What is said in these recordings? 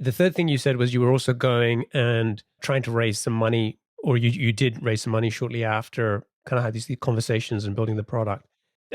the third thing you said was you were also going and trying to raise some money, or you did raise some money shortly after, kind of had these conversations and building the product.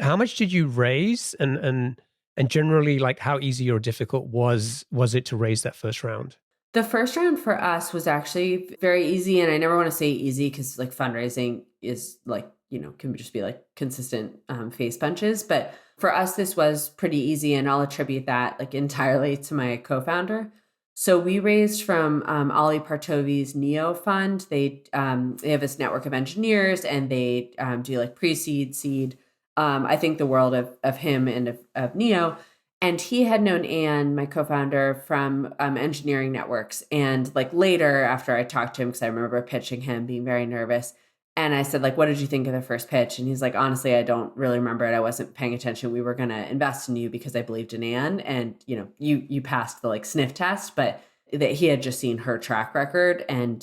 How much did you raise, and generally, like, how easy or difficult was it to raise that first round? The first round for us was actually very easy. And I never want to say easy because like fundraising is like, can just be like consistent face punches. But for us, this was pretty easy. And I'll attribute that like entirely to my co-founder. So we raised from Ali Partovi's Neo fund. They have this network of engineers and they do like pre-seed, seed. I think the world of him and of Neo. And he had known Anne, my co-founder, from engineering networks. And like later, after I talked to him, because I remember pitching him, being very nervous, and I said, like, what did you think of the first pitch? And he's like, honestly, I don't really remember it. I wasn't paying attention. We were going to invest in you because I believed in Anne, and you passed the like sniff test, but that he had just seen her track record, and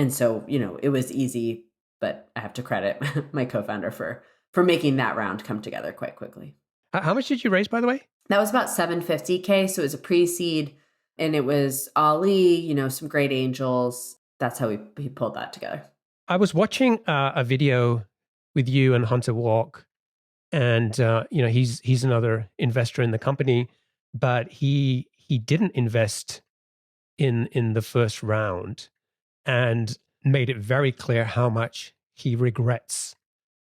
so it was easy. But I have to credit my co-founder for making that round come together quite quickly. How much did you raise, by the way? That was about 750K. So it was a pre-seed and it was Ali, some great angels. That's how we pulled that together. I was watching a video with you and Hunter Walk, and he's another investor in the company, but he didn't invest in the first round, and made it very clear how much he regrets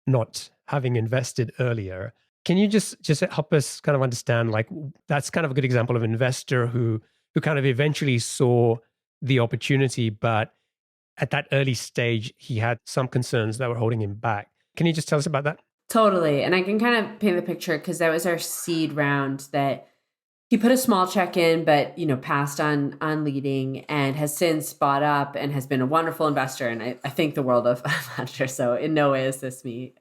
not having invested earlier. Can you just help us kind of understand, like, that's kind of a good example of an investor who kind of eventually saw the opportunity, but at that early stage, he had some concerns that were holding him back. Can you just tell us about that? Totally. And I can kind of paint the picture because that was our seed round that he put a small check in, but, passed on leading and has since bought up and has been a wonderful investor. And I think the world of Hunter. So in no way is this me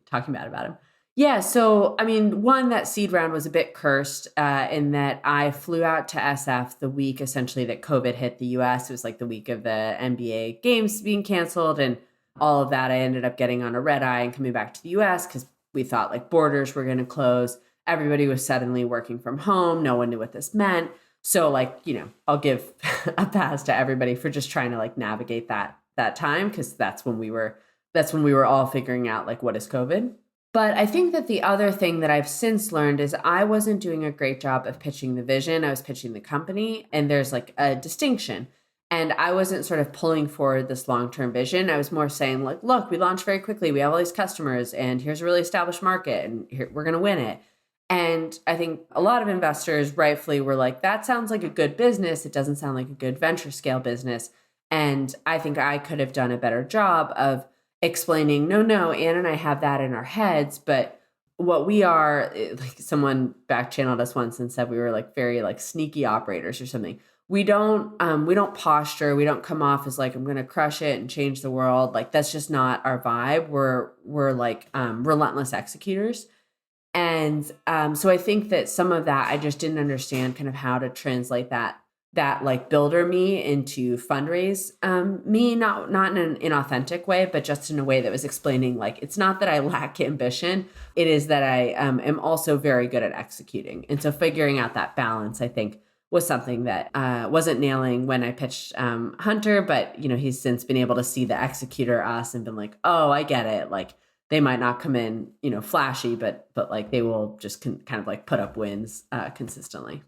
talking bad about him. Yeah. So, I mean, one, that seed round was a bit cursed in that I flew out to SF the week essentially that COVID hit the US. It was like the week of the NBA games being canceled and all of that. I ended up getting on a red eye and coming back to the US because we thought like borders were going to close. Everybody was suddenly working from home. No one knew what this meant. So like, I'll give a pass to everybody for just trying to like navigate that time because that's when we were all figuring out like what is COVID. But I think that the other thing that I've since learned is I wasn't doing a great job of pitching the vision. I was pitching the company, and there's like a distinction. And I wasn't sort of pulling forward this long-term vision. I was more saying like, look, we launched very quickly. We have all these customers and here's a really established market and we're going to win it. And I think a lot of investors rightfully were like, that sounds like a good business. It doesn't sound like a good venture scale business. And I think I could have done a better job of explaining, no, Anne and I have that in our heads, but what we are, like someone back channeled us once and said we were like very like sneaky operators or something. We don't posture. We don't come off as like, I'm going to crush it and change the world. Like that's just not our vibe. We're like relentless executors. And so I think that some of that, I just didn't understand kind of how to translate that like builder me into fundraise me, not in an inauthentic way, but just in a way that was explaining like, it's not that I lack ambition. It is that I am also very good at executing. And so figuring out that balance, I think, was something that wasn't nailing when I pitched Hunter, but he's since been able to see the executor us and been like, oh, I get it. Like they might not come in, flashy, but like they will just kind of like put up wins consistently.